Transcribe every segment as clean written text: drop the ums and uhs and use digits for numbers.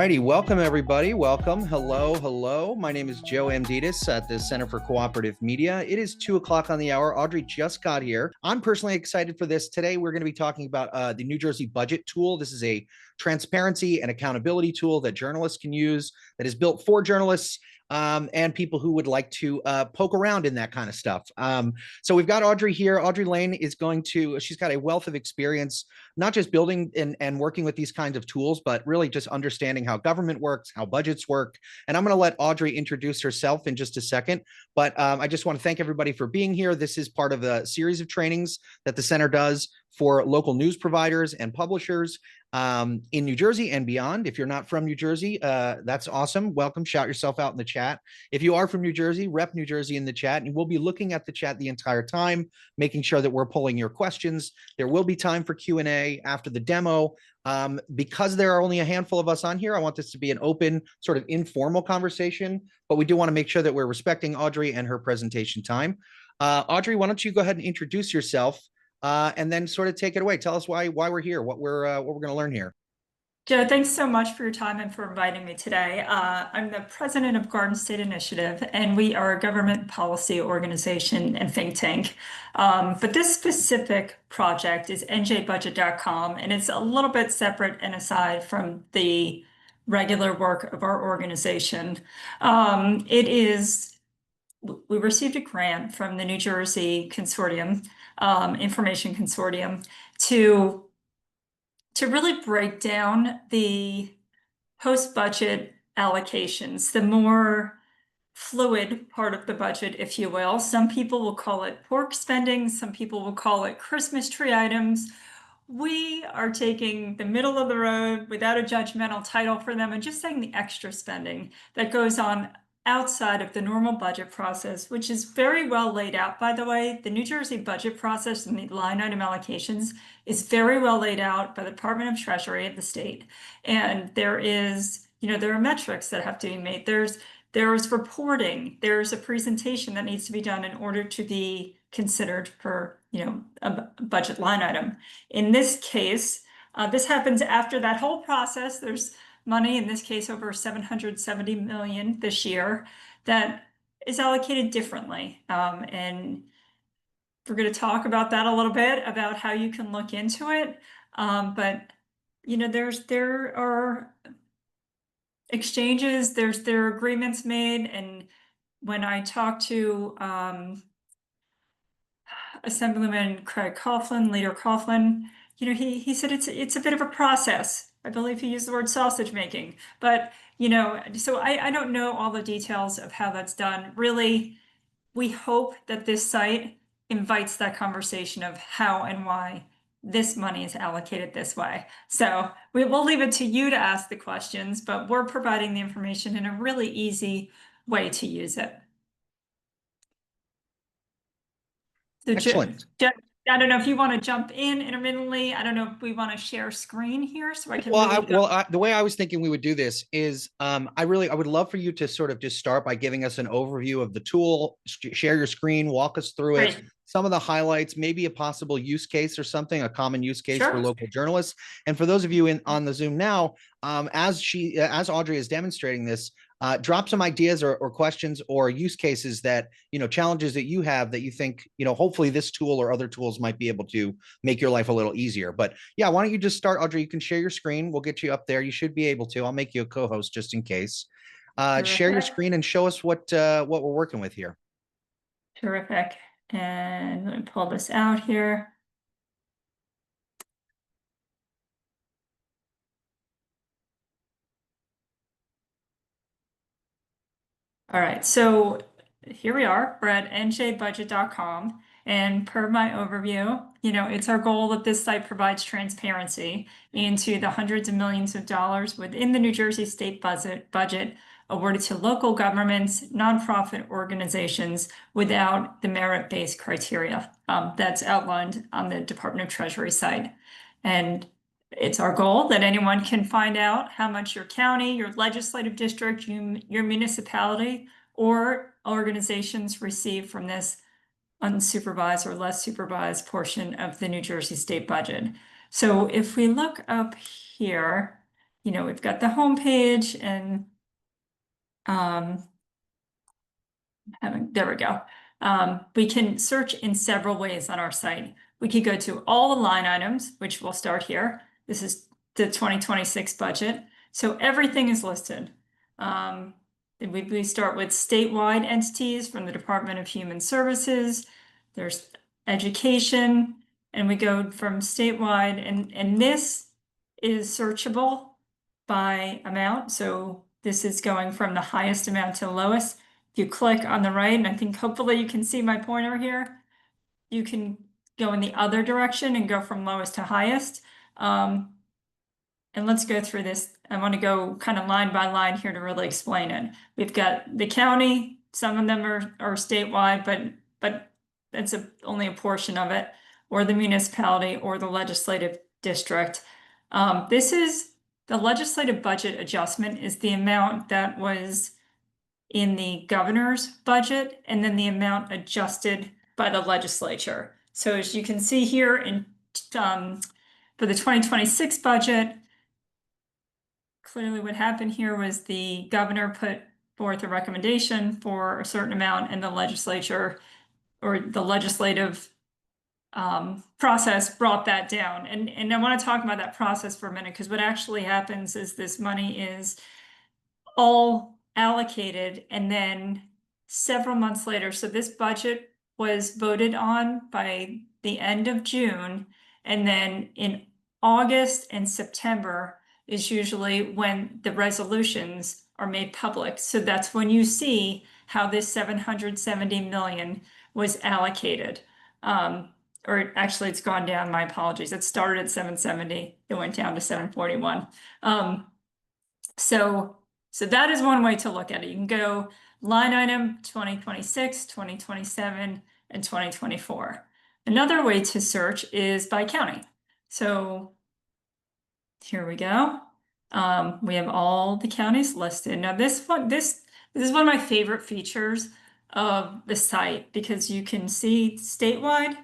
righty, welcome everybody. Welcome. Hello, hello. My name is Joe Amditis at the Center for Cooperative Media. It is 2 o'clock on the hour. Audrey just got here. I'm personally excited for this. Today, we're going to be talking about the New Jersey budget tool. This is a transparency and accountability tool that journalists can use that is built for journalists and people who would like to poke around in that kind of stuff. So we've got Audrey here. Audrey Lane is she's got a wealth of experience, not just building and working with these kinds of tools, but really just understanding how government works, how budgets work. And I'm going to let Audrey introduce herself in just a second. But I just want to thank everybody for being here. This is part of a series of trainings that the center does for local news providers and publishers in New Jersey and beyond. If you're not from New Jersey, that's awesome. Welcome. Shout yourself out in the chat. If you are from New Jersey, rep New Jersey in the chat, and we'll be looking at the chat the entire time, making sure that we're pulling your questions. There will be time for Q&A after the demo. Because there are only a handful of us on here, I want this to be an open, sort of informal conversation, but we do want to make sure that we're respecting Audrey and her presentation time. Audrey, why don't you go ahead and introduce yourself and then sort of take it away. Tell us why we're here, what we're going to learn here. Joe, thanks so much for your time and for inviting me today. I'm the president of Garden State Initiative, and we are a government policy organization and think tank. But this specific project is njbudget.com, and it's a little bit separate and aside from the regular work of our organization. We received a grant from the New Jersey Consortium, Information Consortium, to really break down the post-budget allocations, the more fluid part of the budget, if you will. Some people will call it pork spending, some people will call it Christmas tree items. We are taking the middle of the road without a judgmental title for them and just saying the extra spending that goes on outside of the normal budget process, which is very well laid out, by the way. The New Jersey budget process and the line item allocations is very well laid out by the Department of Treasury of the state. And there are metrics that have to be made. There's reporting, there's a presentation that needs to be done in order to be considered for, a budget line item. In this case, this happens after that whole process. There's money, in this case over 770 million this year, that is allocated differently. And we're going to talk about that a little bit, about how you can look into it. But there are exchanges, there are agreements made. And when I talked to Assemblyman Craig Coughlin, Leader Coughlin, he said it's a bit of a process. I believe he used the word sausage making, but so I don't know all the details of how that's done. Really, we hope that this site invites that conversation of how and why this money is allocated this way. So we'll leave it to you to ask the questions, but we're providing the information in a really easy way to use it. So Excellent. I don't know if you want to jump in intermittently. I don't know if we want to share screen here so I can. The way I was thinking we would do this is I would love for you to sort of just start by giving us an overview of the tool, share your screen, walk us through it, some of the highlights, maybe a possible use case or something, a common use case for local journalists. And for those of you on the Zoom now, as Audrey is demonstrating this, drop some ideas or questions or use cases that, challenges that you have that you think, hopefully this tool or other tools might be able to make your life a little easier. But yeah, why don't you just start, Audrey? You can share your screen. We'll get you up there. You should be able to. I'll make you a co-host just in case. Share your screen and show us what we're working with here. Terrific. And let me pull this out here. All right, so here we are. We're at njbudget.com. And per my overview, it's our goal that this site provides transparency into the hundreds of millions of dollars within the New Jersey state budget awarded to local governments, nonprofit organizations without the merit-based criteria that's outlined on the Department of Treasury site. And it's our goal that anyone can find out how much your county, your legislative district, your municipality, or organizations receive from this unsupervised or less supervised portion of the New Jersey state budget. So if we look up here, we've got the homepage and there we go. We can search in several ways on our site. We could go to all the line items, which we'll start here. This is the 2026 budget. So everything is listed. We start with statewide entities from the Department of Human Services. There's education, and we go from statewide, and this is searchable by amount. So this is going from the highest amount to the lowest. If you click on the right, and I think hopefully you can see my pointer here, you can go in the other direction and go from lowest to highest. And let's go through this. I want to go kind of line by line here to really explain it. We've got the county, some of them are statewide, but that's only a portion of it, or the municipality or the legislative district. This is the legislative budget adjustment is the amount that was in the governor's budget and then the amount adjusted by the legislature. So as you can see here for the 2026 budget, clearly what happened here was the governor put forth a recommendation for a certain amount and the legislature or the legislative process brought that down. And I want to talk about that process for a minute, because what actually happens is this money is all allocated and then several months later. So this budget was voted on by the end of June, and then in August and September is usually when the resolutions are made public. So that's when you see how this 770 million was allocated. Or actually it's gone down, my apologies. It started at 770, it went down to 741. So that is one way to look at it. You can go line item 2026, 2027, and 2024. Another way to search is by county. So here we go. We have all the counties listed. Now this is one of my favorite features of the site, because you can see statewide,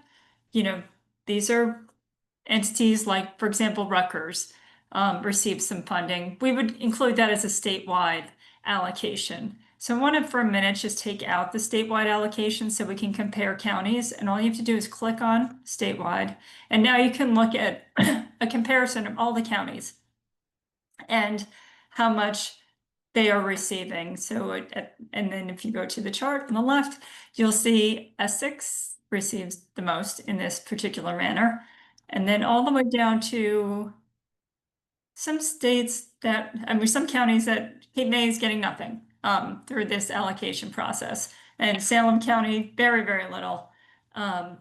these are entities like, for example, Rutgers received some funding. We would include that as a statewide allocation. So I want to, for a minute, just take out the statewide allocation so we can compare counties. And all you have to do is click on statewide. And now you can look at a comparison of all the counties and how much they are receiving. So, and then if you go to the chart on the left, you'll see Essex receives the most in this particular manner. And then all the way down to some states that, some counties that Cape May is getting nothing through this allocation process. And Salem County, very, very little. And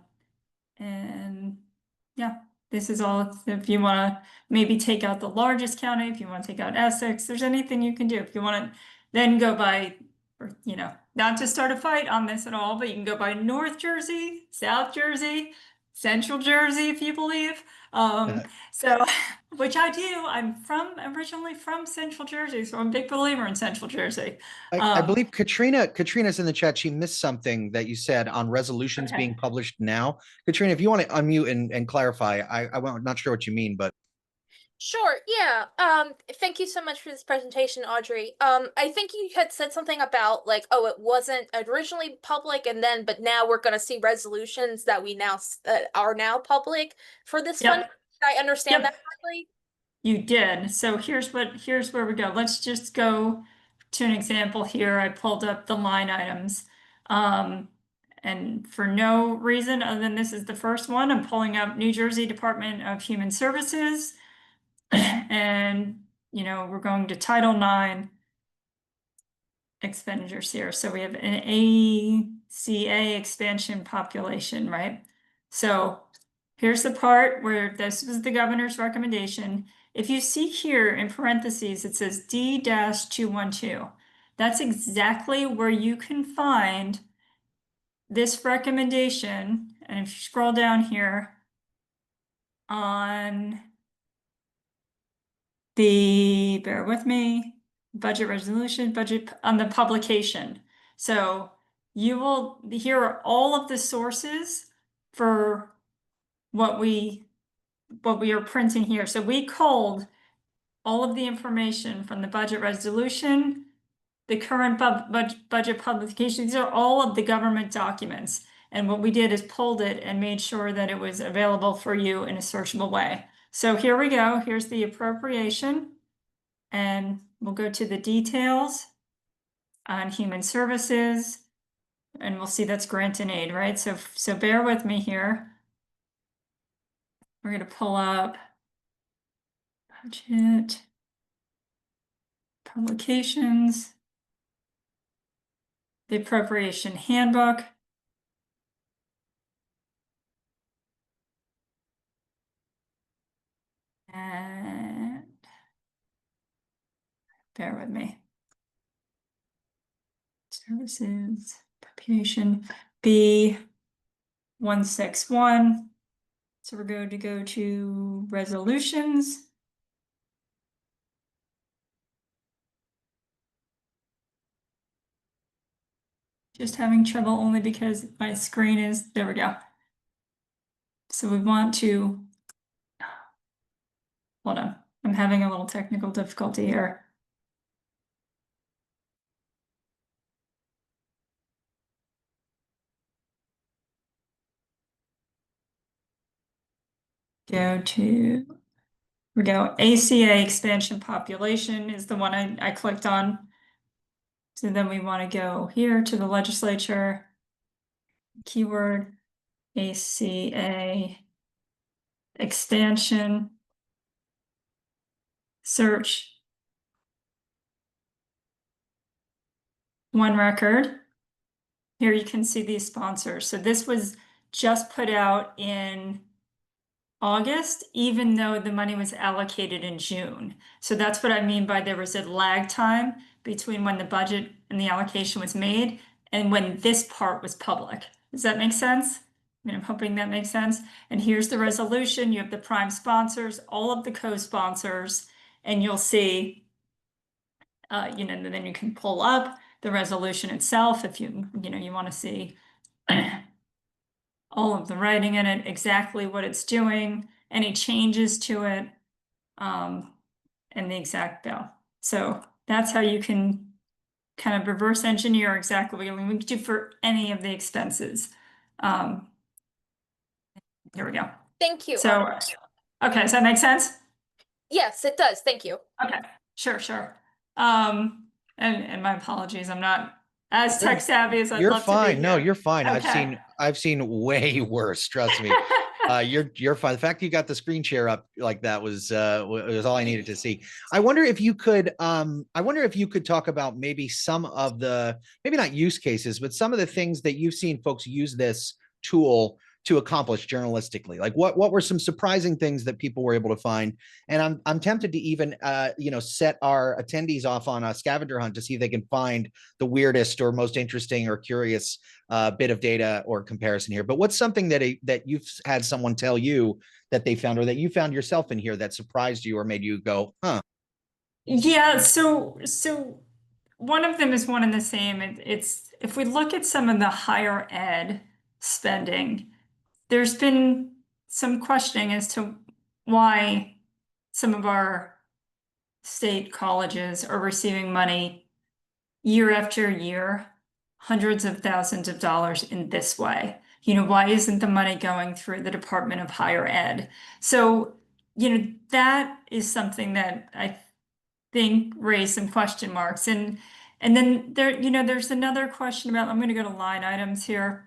yeah, this is all. If you want to maybe take out the largest county, if you want to take out Essex, there's anything you can do. If you want to then go by, not to start a fight on this at all, but you can go by North Jersey, South Jersey, Central Jersey, if you believe. So, which I do. I'm originally from Central Jersey, so I'm a big believer in Central Jersey. I believe Katrina's in the chat. She missed something that you said on resolutions Okay. being published now. Katrina, if you want to unmute and clarify, I'm not sure what you mean, but Sure, yeah. Thank you so much for this presentation, Audrey. I think you had said something about like, oh, it wasn't originally public but now we're going to see resolutions that we now are now public for this fund. Did I understand that correctly? You did. So here's where we go. Let's just go to an example here. I pulled up the line items. And for no reason other than this is the first one, I'm pulling up New Jersey Department of Human Services. And, we're going to Title IX expenditures here. So we have an ACA expansion population, right? So here's the part where this was the governor's recommendation. If you see here in parentheses, it says D-212. That's exactly where you can find this recommendation. And if you scroll down here on bear with me, budget resolution, budget on the publication. So here are all of the sources for what we are printing here. So we culled all of the information from the budget resolution, the current budget publication. These are all of the government documents. And what we did is pulled it and made sure that it was available for you in a searchable way. So here we go. Here's the appropriation. And we'll go to the details on human services. And we'll see that's grant and aid, right? So bear with me here. We're going to pull up budget, publications, the appropriation handbook. And bear with me. Services, appropriation B161. So we're going to go to resolutions. Just having trouble only because my screen is, there we go. So we want to, hold on, I'm having a little technical difficulty here. Go to, we go, ACA expansion population is the one I clicked on. So then we want to go here to the legislature, keyword ACA expansion, search, one record. Here you can see these sponsors. So this was just put out in August, even though the money was allocated in June. So that's what I mean by there was a lag time between when the budget and the allocation was made and when this part was public. Does that make sense? I mean, I'm hoping that makes sense. And here's the resolution. You have the prime sponsors, all of the co-sponsors, and you'll see, then you can pull up the resolution itself if you want to see all of the writing in it, exactly what it's doing, any changes to it, and the exact bill. So that's how you can kind of reverse engineer exactly what we can do for any of the expenses. Here we go. Thank you. So, okay, does that make sense? Yes, it does. Thank you. Okay, sure. And my apologies, I'm not as tech savvy as I'd You're love to be fine. No, here. you're fine. Okay. I've seen way worse. Trust me. You're fine. The fact you got the screen share up like that was all I needed to see. I wonder if you could talk about maybe some of the, maybe not use cases, but some of the things that you've seen folks use this tool to accomplish journalistically. Like what were some surprising things that people were able to find? And I'm tempted to even set our attendees off on a scavenger hunt to see if they can find the weirdest or most interesting or curious bit of data or comparison here. But what's something that you've had someone tell you that they found, or that you found yourself in here, that surprised you or made you go, huh? Yeah, so one of them is one and the same. It's if we look at some of the higher ed spending, there's been some questioning as to why some of our state colleges are receiving money year after year, hundreds of thousands of dollars in this way. Why isn't the money going through the Department of Higher Ed? So, that is something that I think raised some question marks. And then there's another question about, I'm going to go to line items here.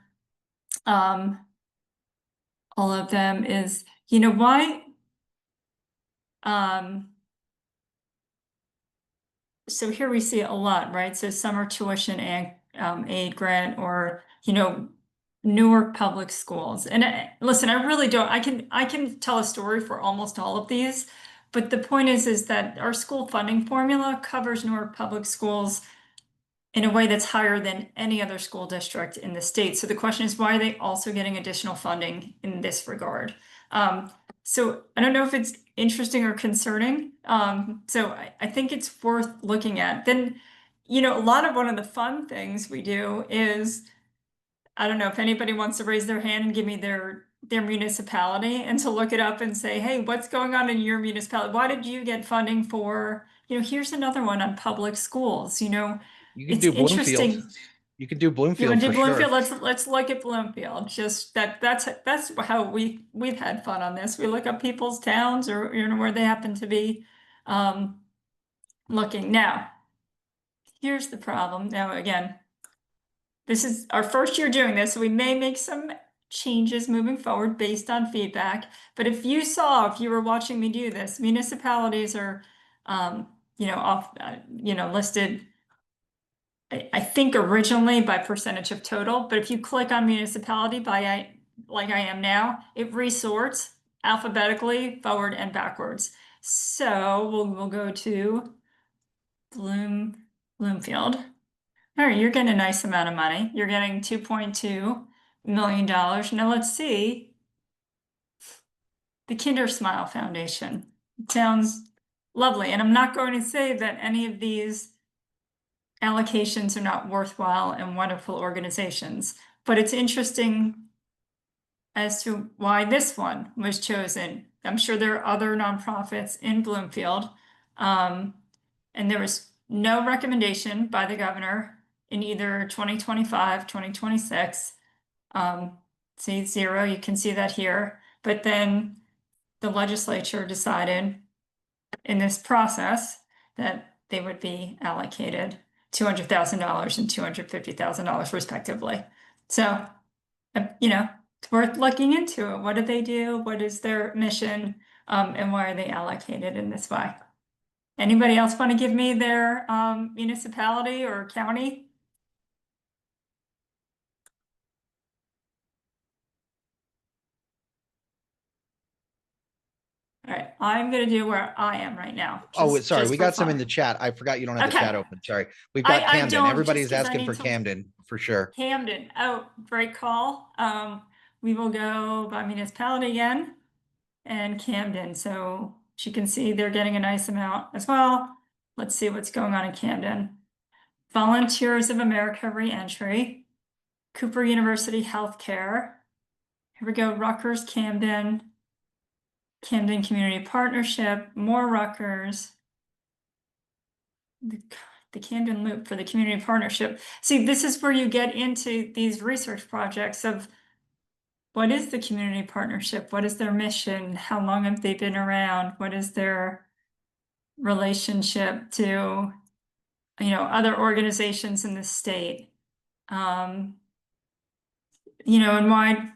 All of them is, why, so here we see a lot, right? So summer tuition and aid grant, or, Newark public schools. And listen, I really don't, I can tell a story for almost all of these, but the point is that our school funding formula covers Newark public schools in a way that's higher than any other school district in the state. So the question is, why are they also getting additional funding in this regard? So I don't know if it's interesting or concerning. So I think it's worth looking at. Then, a lot of one of the fun things we do is, I don't know if anybody wants to raise their hand and give me their their municipality and to look it up and say, hey, what's going on in your municipality? Why did you get funding for, here's another one on public schools, You can it's do Bloomfield. interesting. You can do You Bloomfield want to for do Bloomfield? sure. Let's look at Bloomfield. Just that's how we've had fun on this. We look up people's towns or where they happen to be looking. Now, here's the problem. Now again, this is our first year doing this, so we may make some changes moving forward based on feedback. But if you were watching me do this, municipalities are listed. I think originally by percentage of total, but if you click on municipality like I am now, it resorts alphabetically forward and backwards. So we'll go to Bloomfield. All right, you're getting a nice amount of money. You're getting $2.2 million. Now let's see. The Kinder Smile Foundation. It sounds lovely. And I'm not going to say that any of these allocations are not worthwhile and wonderful organizations, but it's interesting as to why this one was chosen. I'm sure there are other nonprofits in Bloomfield, and there was no recommendation by the governor in either 2025, 2026. See 0, you can see that here, but then the legislature decided in this process that they would be allocated $200,000 and $250,000 respectively. So, it's worth looking into it. What do they do? What is their mission? And why are they allocated in this way? Anybody else want to give me their municipality or county? All right, I'm going to do where I am right now. Sorry, we got some in fun. the chat. I forgot you don't have the Okay. chat open. Sorry, we've got I Camden. don't, Everybody's just 'cause I asking need for to- Camden for sure. Camden. Oh, great call. We will go by municipality again and Camden. So you can see they're getting a nice amount as well. Let's see what's going on in Camden. Volunteers of America Reentry, Cooper University Healthcare. Here we go, Rutgers, Camden, Camden Community Partnership, more Rutgers. The Camden Loop for the Community Partnership. See, this is where you get into these research projects of what is the community partnership? What is their mission? How long have they been around? What is their relationship to, other organizations in the state? And why,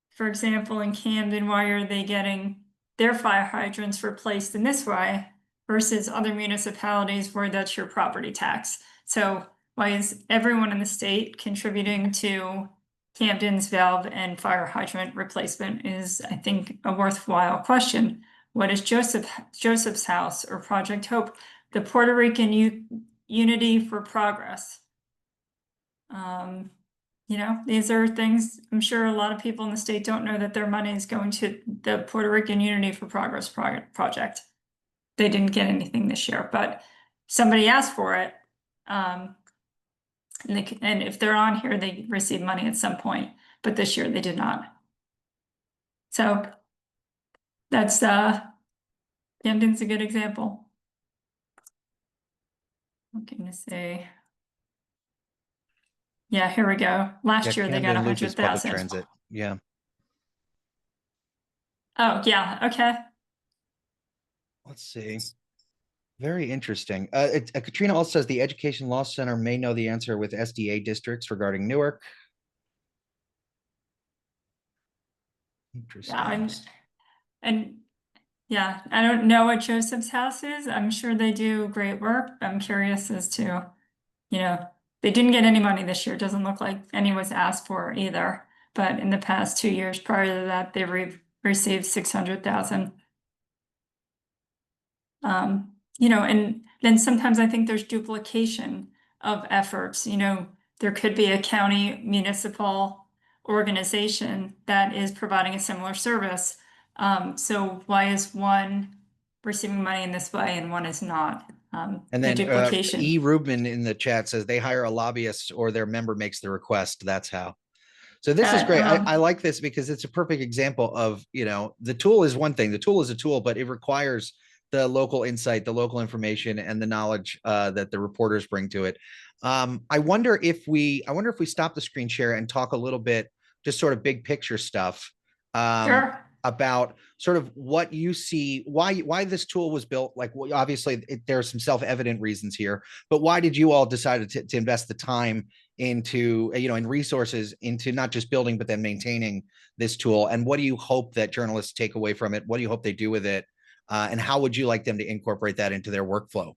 for example, in Camden, why are they getting their fire hydrants replaced in this way versus other municipalities where that's your property tax? So why is everyone in the state contributing to Camden's valve and fire hydrant replacement is, I think, a worthwhile question. What is Joseph's House or Project Hope? The Puerto Rican Unity for Progress. These are things I'm sure a lot of people in the state don't know that their money is going to the Puerto Rican Unity for Progress project. They didn't get anything this year, but somebody asked for it. And if they're on here, they receive money at some point, but this year they did not. So that's Camden's a good example. I'm gonna say, yeah, here we go. Last year they got Camden Loop is public 100,000. transit. Yeah. Oh yeah, okay. Let's see. Very interesting. Katrina also says the Education Law Center may know the answer with SDA districts regarding Newark. Interesting. Yeah, I don't know what Joseph's House is. I'm sure they do great work. I'm curious as to, they didn't get any money this year. It doesn't look like any was asked for either. But in the past 2 years prior to that, they received 600,000. And then sometimes I think there's duplication of efforts. There could be a county municipal organization that is providing a similar service. So why is one receiving money in this way and one is not? And then duplication. E. Rubin in the chat says they hire a lobbyist or their member makes the request. That's how. So this is that, great. I like this because it's a perfect example of, the tool is one thing. The tool is a tool, but it requires the local insight, the local information, and the knowledge that the reporters bring to it. I wonder if we stop the screen share and talk a little bit, just sort of big picture stuff, Sure. about sort of what you see, why this tool was built. Like, obviously, there are some self-evident reasons here, but why did you all decide to invest the time into, and resources into not just building, but then maintaining this tool? And what do you hope that journalists take away from it? What do you hope they do with it? And how would you like them to incorporate that into their workflow?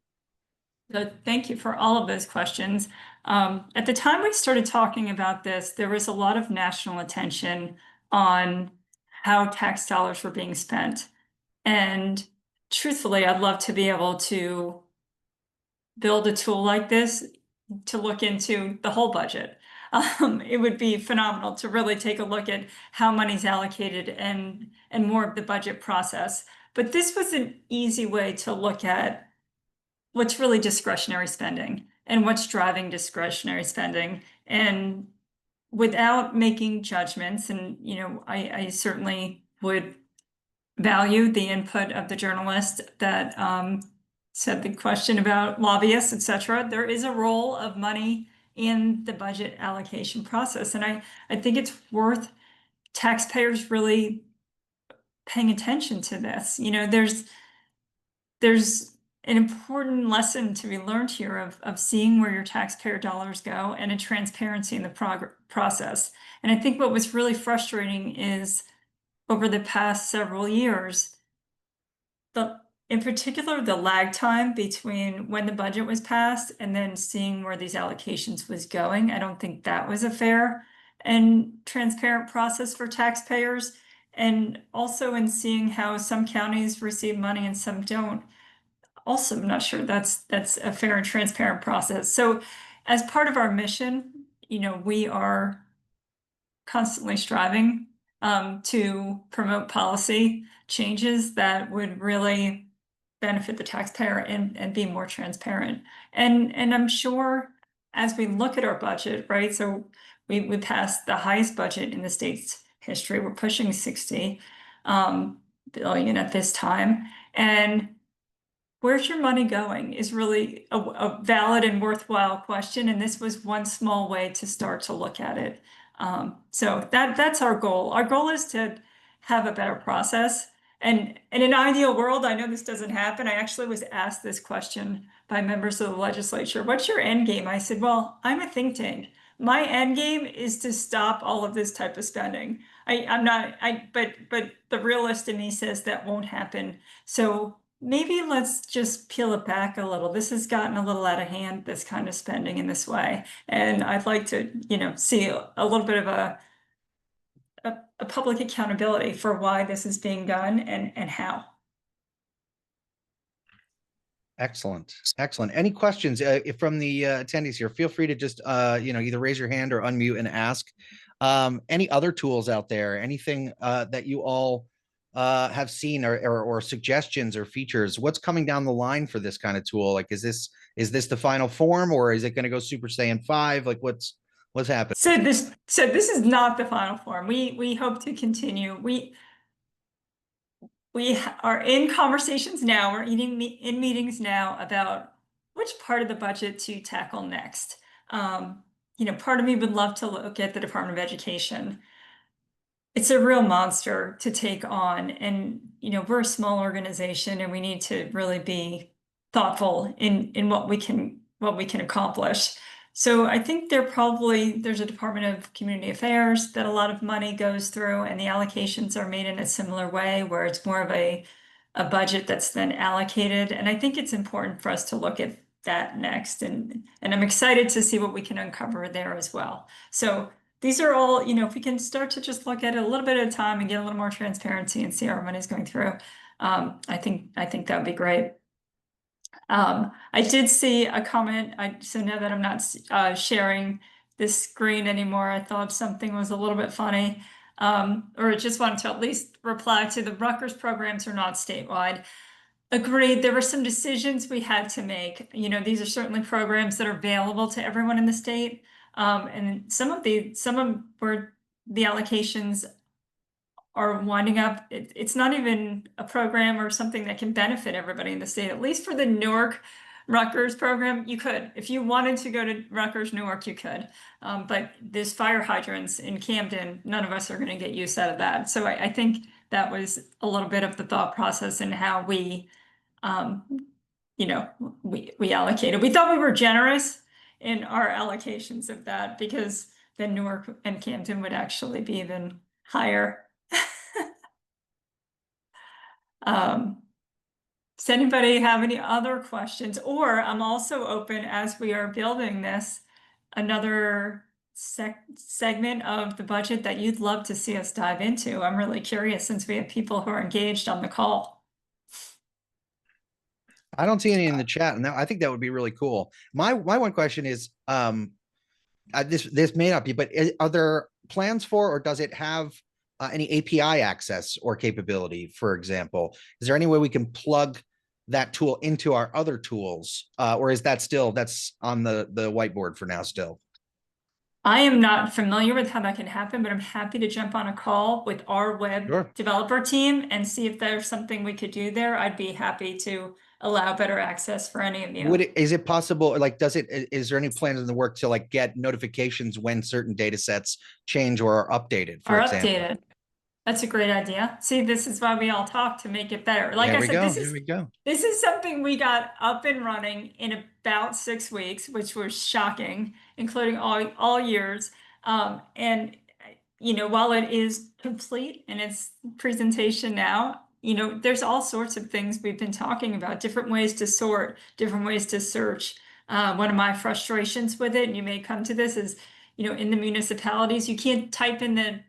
So thank you for all of those questions. At the time we started talking about this, there was a lot of national attention on how tax dollars were being spent. And truthfully, I'd love to be able to build a tool like this to look into the whole budget. It would be phenomenal to really take a look at how money's allocated and more of the budget process. But this was an easy way to look at what's really discretionary spending and what's driving discretionary spending, and without making judgments. And, I certainly would value the input of the journalist that said the question about lobbyists, etc. There is a role of money in the budget allocation process. And I think it's worth taxpayers really paying attention to this. There's an important lesson to be learned here of seeing where your taxpayer dollars go and a transparency in the process. And I think what was really frustrating is over the past several years, in particular, the lag time between when the budget was passed and then seeing where these allocations was going. I don't think that was a fair and transparent process for taxpayers. And also in seeing how some counties receive money and some don't. Also, I'm not sure that's a fair and transparent process. So as part of our mission, we are constantly striving to promote policy changes that would really benefit the taxpayer and be more transparent. And I'm sure as we look at our budget, right? So we passed the highest budget in the state's history. We're pushing 60 billion at this time. And where's your money going is really a valid and worthwhile question. And this was one small way to start to look at it. So that's our goal. Our goal is to have a better process. And in an ideal world, I know this doesn't happen. I actually was asked this question by members of the legislature. What's your end game? I said, well, I'm a think tank. My end game is to stop all of this type of spending. But the realist in me says that won't happen. So maybe let's just peel it back a little. This has gotten a little out of hand, this kind of spending in this way. And I'd like to, see a little bit of a public accountability for why this is being done and how. Excellent. Excellent. Any questions from the attendees here? Feel free to just, either raise your hand or unmute and ask. Any other tools out there? Anything that you all have seen or suggestions or features? What's coming down the line for this kind of tool? Like, is this the final form, or is it going to go Super Saiyan 5? Like, what's happening? So this is not the final form. We hope to continue. We are in conversations now. We're in meetings now about which part of the budget to tackle next. Part of me would love to look at the Department of Education. It's a real monster to take on, and we're a small organization, and we need to really be thoughtful in what we can accomplish. So I think there's a Department of Community Affairs that a lot of money goes through, and the allocations are made in a similar way, where it's more of a budget that's then allocated. And I think it's important for us to look at that next, and I'm excited to see what we can uncover there as well. So these are all, if we can start to just look at it a little bit at a time and get a little more transparency and see how our money's going through, I think that would be great. I did see a comment. So now that I'm not sharing this screen anymore, I thought something was a little bit funny, or just wanted to at least reply to the Rutgers programs are not statewide. Agreed. There were some decisions we had to make. These are certainly programs that are available to everyone in the state. And some of them were the allocations are winding up. It's not even a program or something that can benefit everybody in the state. At least for the Newark Rutgers program, you could. If you wanted to go to Rutgers, Newark, you could. But there's fire hydrants in Camden. None of us are going to get use out of that. So I think that was a little bit of the thought process in how we, we allocated. We thought we were generous in our allocations of that because then Newark and Camden would actually be even higher. Does anybody have any other questions? Or I'm also open, as we are building this, another segment of the budget that you'd love to see us dive into. I'm really curious since we have people who are engaged on the call. I don't see any in the chat, and I think that would be really cool. My one question is, this may not be, but are there plans for, or does it have any API access or capability? For example, is there any way we can plug that tool into our other tools, or is that that's on the whiteboard for now still? I am not familiar with how that can happen, but I'm happy to jump on a call with our web developer team and see if there's something we could do there. I'd be happy to allow better access for any of you. Is it possible, like, is there any plans in the work to like get notifications when certain data sets change or are updated, for example? That's a great idea. See, this is why we all talk, to make it better. Like I said, this is something we got up and running in about 6 weeks, which was shocking, including all years. And while it is complete in its presentation now, there's all sorts of things we've been talking about, different ways to sort, different ways to search. One of my frustrations with it, and you may come to this, is, in the municipalities, you can't type in the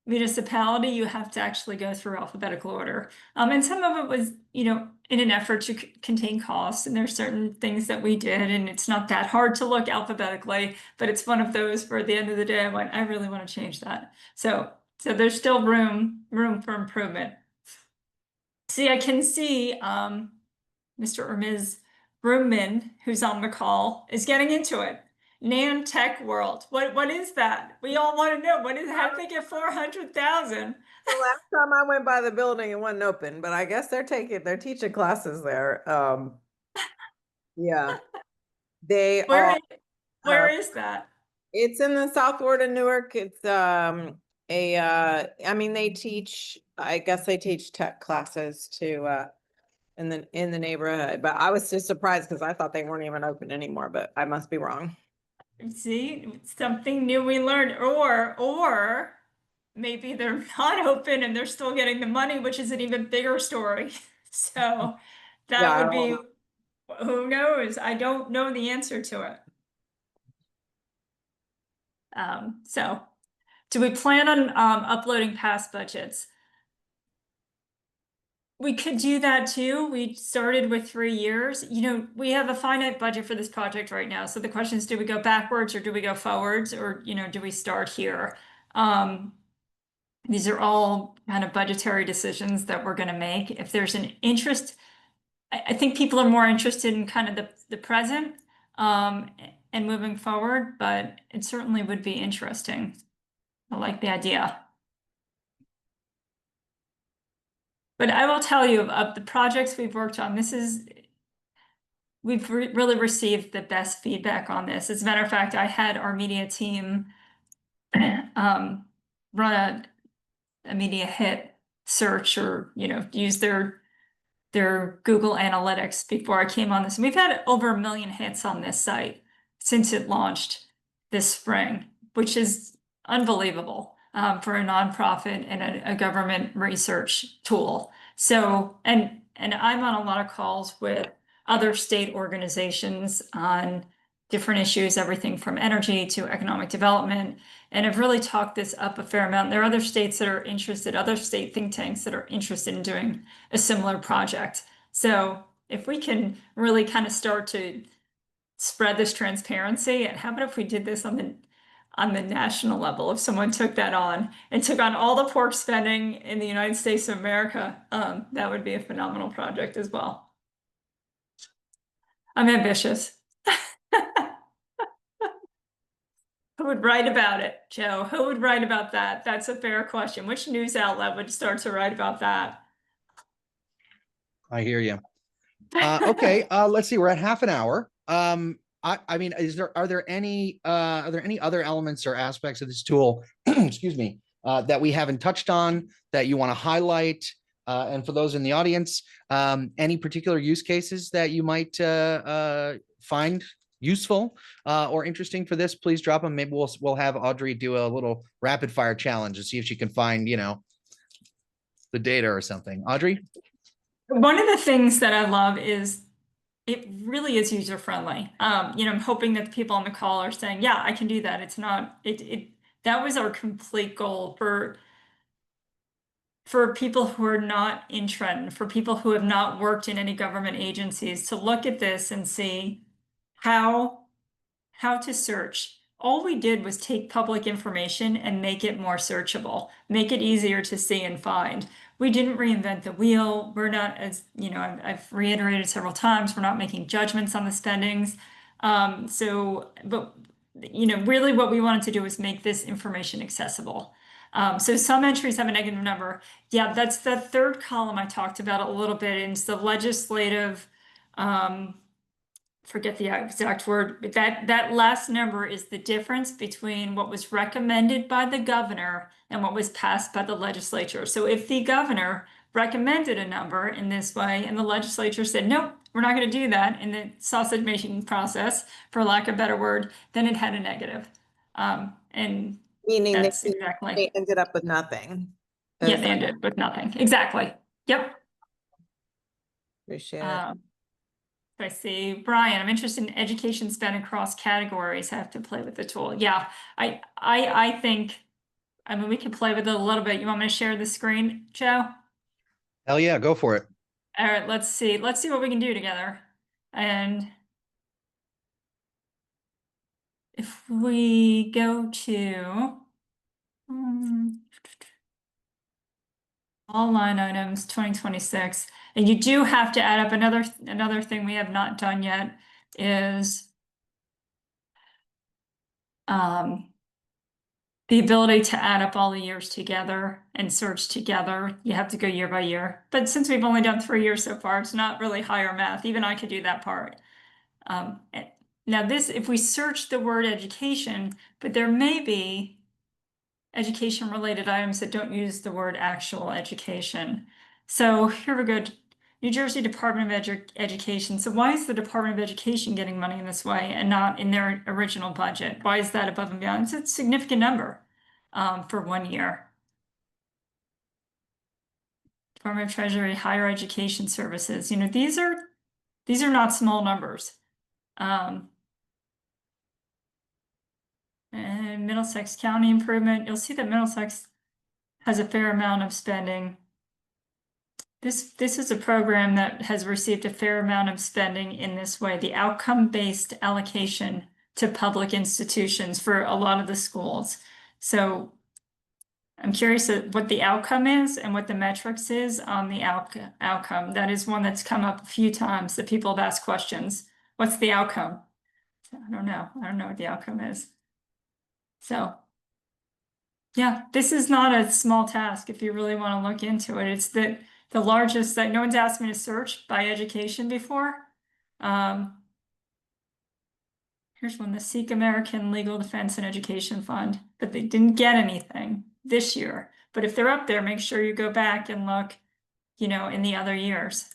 municipality, you have to actually go through alphabetical order. And some of it was, in an effort to contain costs, and there's certain things that we did, and it's not that hard to look alphabetically, but it's one of those where at the end of the day, I really want to change that. So there's still room for improvement. See, I can see Mr. or Ms. Broomman, who's on the call, is getting into it. Nan Tech World. What is that? We all want to know. How did they get 400,000? The last time I went by the building, it wasn't open, but I guess they're teaching classes there. Yeah, they Where is that? It's in the South Ward of Newark. It's I mean, I guess they teach tech classes too, in the neighborhood. But I was just surprised because I thought they weren't even open anymore, but I must be wrong. See, something new we learned, or maybe they're not open and they're still getting the money, which is an even bigger story. So that would be, who knows? I don't know the answer to it. So do we plan on uploading past budgets? We could do that too. We started with 3 years. We have a finite budget for this project right now. So the question is, do we go backwards or do we go forwards, or, do we start here? These are all kind of budgetary decisions that we're going to make. If there's an interest, I think people are more interested in kind of the present and moving forward, but it certainly would be interesting. I like the idea. But I will tell you, of the projects we've worked on, we've really received the best feedback on this. As a matter of fact, I had our media team run a media hit search, or use their Google Analytics before I came on this. And we've had over 1 million hits on this site since it launched this spring, which is unbelievable for a nonprofit and a government research tool. So, and I'm on a lot of calls with other state organizations on different issues, everything from energy to economic development. And I've really talked this up a fair amount. There are other states that are interested, other state think tanks that are interested in doing a similar project. So if we can really kind of start to spread this transparency, and how about if we did this on the national level, if someone took that on and took on all the pork spending in the United States of America, that would be a phenomenal project as well. I'm ambitious. Who would write about it, Joe? Who would write about that? That's a fair question. Which news outlet would start to write about that? I hear you. Okay, let's see. We're at half an hour. I mean, are there any other elements or aspects of this tool, excuse me, that we haven't touched on that you want to highlight? And for those in the audience, any particular use cases that you might find useful or interesting for this, please drop them. Maybe we'll have Audrey do a little rapid fire challenge to see if she can find, the data or something. Audrey? One of the things that I love is it really is user friendly. I'm hoping that the people on the call are saying, yeah, I can do that. It's not, that was our complete goal for people who are not in Trenton, for people who have not worked in any government agencies, to look at this and see how to search. All we did was take public information and make it more searchable, make it easier to see and find. We didn't reinvent the wheel. We're not, as I've reiterated several times, we're not making judgments on the spendings. But really what we wanted to do was make this information accessible. So some entries have a negative number. Yeah, that's the third column I talked about a little bit. It's the legislative, forget the exact word, but that last number is the difference between what was recommended by the governor and what was passed by the legislature. So if the governor recommended a number in this way and the legislature said, nope, we're not going to do that in the sausage making process, for lack of a better word, then it had a negative. And Meaning that's they exactly, ended up with nothing. yeah, they ended with nothing. Exactly. Yep. Appreciate it. I see Brian, I'm interested in education spend across categories. I have to play with the tool. Yeah, I think, we can play with it a little bit. You want me to share the screen, Joe? Hell yeah, go for it. All right, let's see what we can do together. And if we go to all line items 2026, and you do have to add up another thing we have not done yet is the ability to add up all the years together and search together. You have to go year by year. But since we've only done 3 years so far, it's not really higher math. Even I could do that part. Now this, if we search the word education, but there may be education related items that don't use the word actual education. So here we go. New Jersey Department of Education. So why is the Department of Education getting money in this way and not in their original budget? Why is that above and beyond? It's a significant number for 1 year. Department of Treasury, Higher Education Services. These are not small numbers. And Middlesex County Improvement. You'll see that Middlesex has a fair amount of spending. This is a program that has received a fair amount of spending in this way, the outcome-based allocation to public institutions for a lot of the schools. So I'm curious what the outcome is and what the metrics is on the outcome. That is one that's come up a few times that people have asked questions. What's the outcome? I don't know. I don't know what the outcome is. So yeah, this is not a small task if you really want to look into it. It's the largest that no one's asked me to search by education before. Here's one, the Sikh American Legal Defense and Education Fund, but they didn't get anything this year. But if they're up there, make sure you go back and look, in the other years.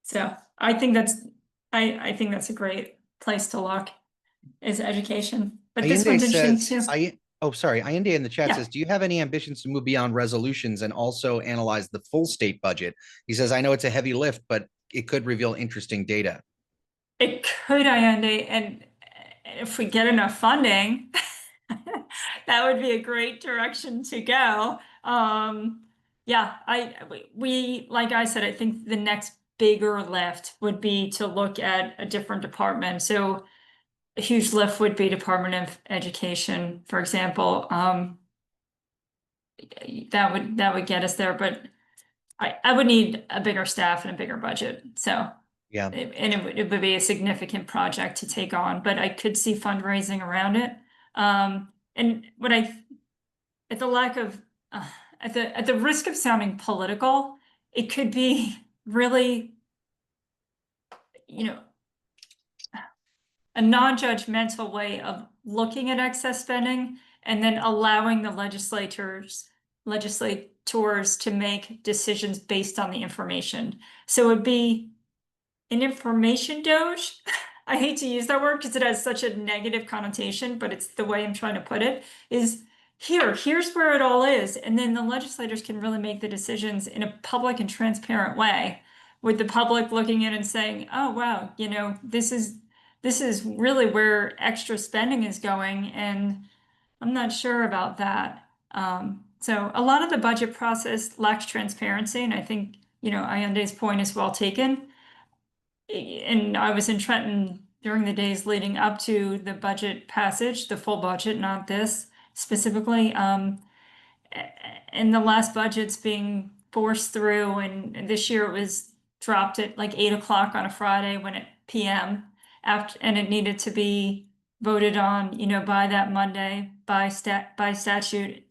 So I think that's a great place to look, is education. But this one's interesting too. Sorry. Ayende in the chat Yeah. says, do you have any ambitions to move beyond resolutions and also analyze the full state budget? He says, I know it's a heavy lift, but it could reveal interesting data. It could, Ayende, and if we get enough funding, that would be a great direction to go. Yeah, like I said, I think the next bigger lift would be to look at a different department. So a huge lift would be Department of Education, for example. That would get us there, but I would need a bigger staff and a bigger budget. So Yeah. And it would be a significant project to take on, but I could see fundraising around it. And what at the lack of, at the risk of sounding political, it could be really, a non-judgmental way of looking at excess spending and then allowing the legislators to make decisions based on the information. So it'd be an information doge. I hate to use that word because it has such a negative connotation, but it's the way I'm trying to put it, is here's where it all is. And then the legislators can really make the decisions in a public and transparent way, with the public looking in and saying, oh, wow, this is really where extra spending is going. And I'm not sure about that. So a lot of the budget process lacks transparency. And I think, Ayande's point is well taken. And I was in Trenton during the days leading up to the budget passage, the full budget, not this specifically. And the last budget's being forced through, and this year it was dropped at like 8 o'clock on a Friday when it PM and it needed to be voted on, by that Monday by statute.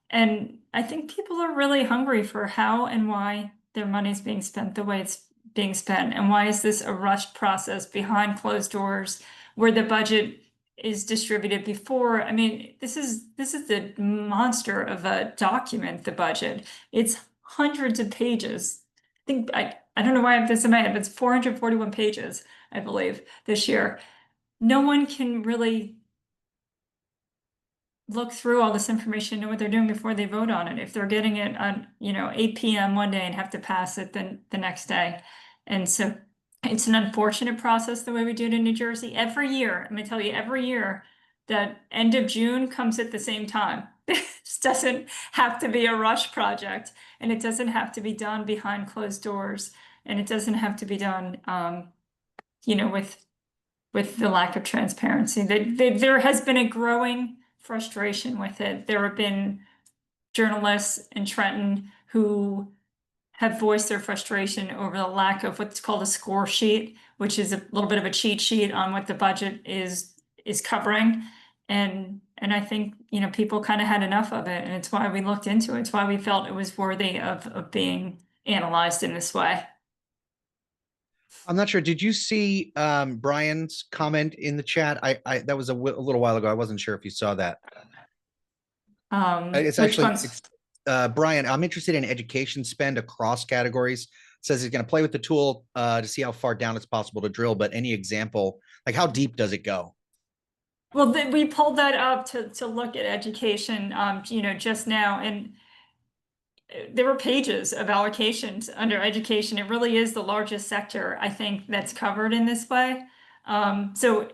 And I think people are really hungry for how and why their money's being spent the way it's being spent, and why is this a rushed process behind closed doors where the budget is distributed before? I mean, this is the monster of a document, the budget. It's hundreds of pages. I don't know why I have this in my head, but it's 441 pages, I believe, this year. No one can really look through all this information, know what they're doing before they vote on it. If they're getting it on, 8 p.m. one day and have to pass it then the next day. And so it's an unfortunate process the way we do it in New Jersey. Every year, I'm gonna tell you, every year, that end of June comes at the same time. It just doesn't have to be a rush project, and it doesn't have to be done behind closed doors, and it doesn't have to be done, with the lack of transparency. There has been a growing frustration with it. There have been journalists in Trenton who have voiced their frustration over the lack of what's called a score sheet, which is a little bit of a cheat sheet on what the budget is covering. And I think, people kind of had enough of it, and it's why we looked into it. It's why we felt it was worthy of being analyzed in this way. I'm not sure. Did you see Brian's comment in the chat? I that was a little while ago. I wasn't sure if you saw that. It's Which actually ones? Brian. I'm interested in education spend across categories. It says he's going to play with the tool to see how far down it's possible to drill. But any example, like how deep does it go? Well, we pulled that up to look at education, just now, and there were pages of allocations under education. It really is the largest sector, I think, that's covered in this way. So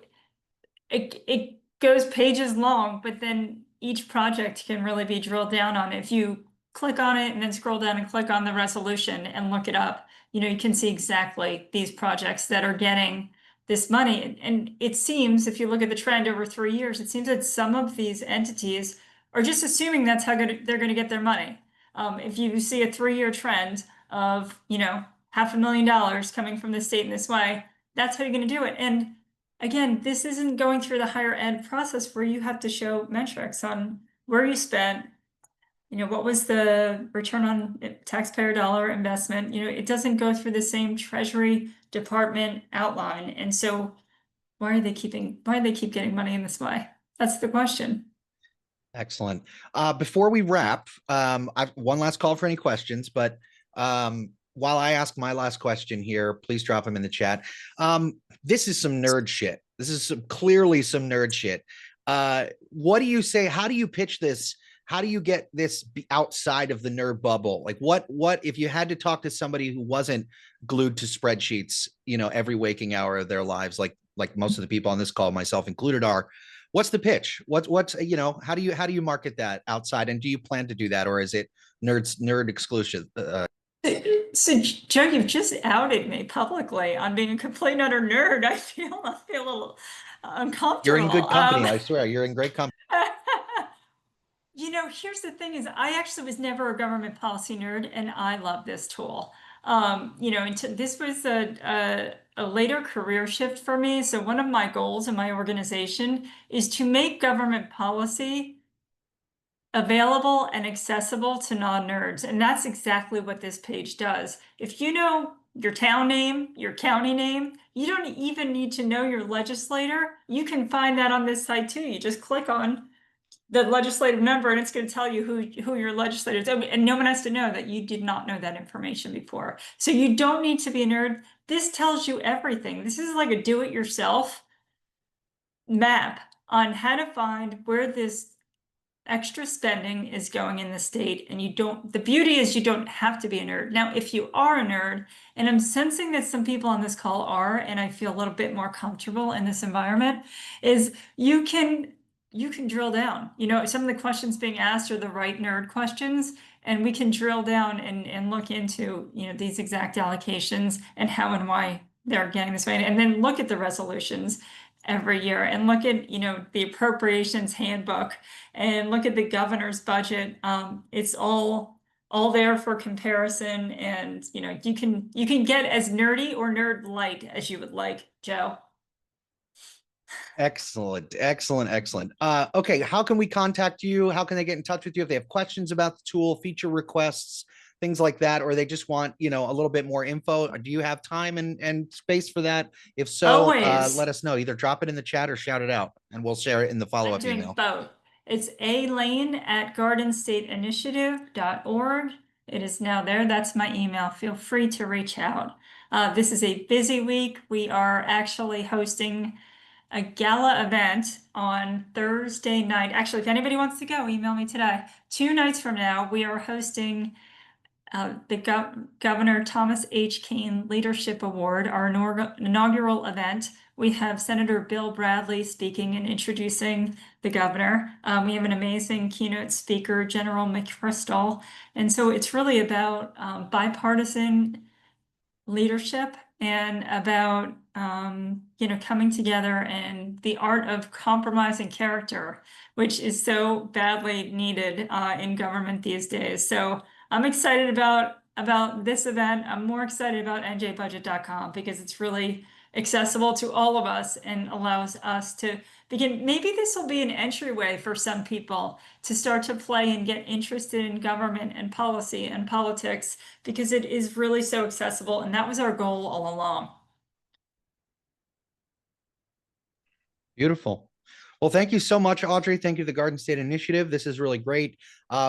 it goes pages long, but then each project can really be drilled down on. If you click on it and then scroll down and click on the resolution and look it up, you can see exactly these projects that are getting this money. And it seems, if you look at the trend over 3 years, it seems that some of these entities are just assuming that's how they're going to get their money. If you see a 3-year trend of, $500,000 coming from the state in this way, that's how you're going to do it. And again, this isn't going through the higher ed process where you have to show metrics on where you spent, what was the return on taxpayer dollar investment. It doesn't go through the same Treasury Department outline. And so why do they keep getting money in this way? That's the question. Excellent. Before we wrap, I've one last call for any questions, but while I ask my last question here, please drop them in the chat. This is some nerd shit. This is clearly some nerd shit. What do you say? How do you pitch this? How do you get this outside of the nerd bubble? Like what if you had to talk to somebody who wasn't glued to spreadsheets, every waking hour of their lives, like most of the people on this call, myself included, are? What's the pitch? What's how do you market that outside? And do you plan to do that, or is it nerd exclusive? So Joe, you've just outed me publicly on being a complete utter nerd. I feel a little uncomfortable. You're in good company. I swear, you're in great company. Here's the thing: is I actually was never a government policy nerd, and I love this tool. This was a later career shift for me. So one of my goals in my organization is to make government policy available and accessible to non-nerds. And that's exactly what this page does. If you know your town name, your county name, you don't even need to know your legislator. You can find that on this site too. You just click on the legislative number and it's going to tell you who your legislator is. And no one has to know that you did not know that information before. So you don't need to be a nerd. This tells you everything. This is like a do-it-yourself map on how to find where this extra spending is going in the state. And the beauty is you don't have to be a nerd. Now, if you are a nerd, and I'm sensing that some people on this call are, and I feel a little bit more comfortable in this environment, is you can drill down. Some of the questions being asked are the right nerd questions, and we can drill down and look into, these exact allocations and how and why they're getting this way. And then look at the resolutions every year and look at, the appropriations handbook and look at the governor's budget. It's all there for comparison. And, you can get as nerdy or nerd light as you would like, Joe. Excellent. Okay, how can we contact you? How can they get in touch with you if they have questions about the tool, feature requests, things like that, or they just want, a little bit more info? Do you have time and space for that? If so, let us know. Either drop it in the chat or shout it out, and we'll share it in the follow-up email. Both. It's alane@gardenstateinitiative.org. It is now there. That's my email. Feel free to reach out. This is a busy week. We are actually hosting a gala event on Thursday night. Actually, if anybody wants to go, email me today. 2 nights from now, we are hosting the Governor Thomas H. Kane Leadership Award, our inaugural event. We have Senator Bill Bradley speaking and introducing the governor. We have an amazing keynote speaker, General McChrystal. And so it's really about bipartisan leadership and about coming together and the art of compromise and character, which is so badly needed in government these days. So I'm excited about this event. I'm more excited about njbudget.com because it's really accessible to all of us and allows us to begin. Maybe this will be an entryway for some people to start to play and get interested in government and policy and politics, because it is really so accessible. And that was our goal all along. Beautiful. Well, thank you so much, Audrey. Thank you to the Garden State Initiative. This is really great.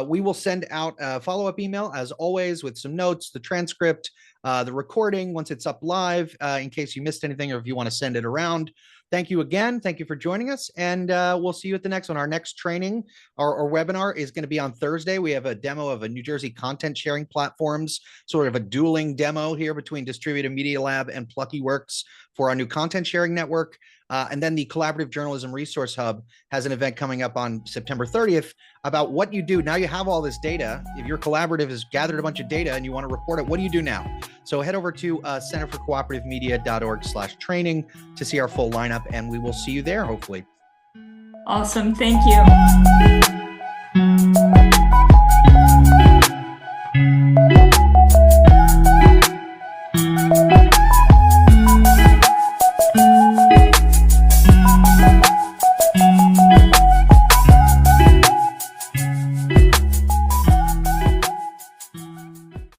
We will send out a follow-up email, as always, with some notes, the transcript, the recording once it's up live, in case you missed anything or if you want to send it around. Thank you again. Thank you for joining us, and we'll see you at the next one. Our next training, our webinar is going to be on Thursday. We have a demo of a New Jersey content sharing platforms, sort of a dueling demo here between Distributed Media Lab and Plucky Works for our new content sharing network. And then the Collaborative Journalism Resource Hub has an event coming up on September 30th about what you do. Now you have all this data. If your collaborative has gathered a bunch of data and you want to report it, what do you do now? So head over to centerforcooperativemedia.org/training to see our full lineup, and we will see you there, hopefully. Awesome. Thank you.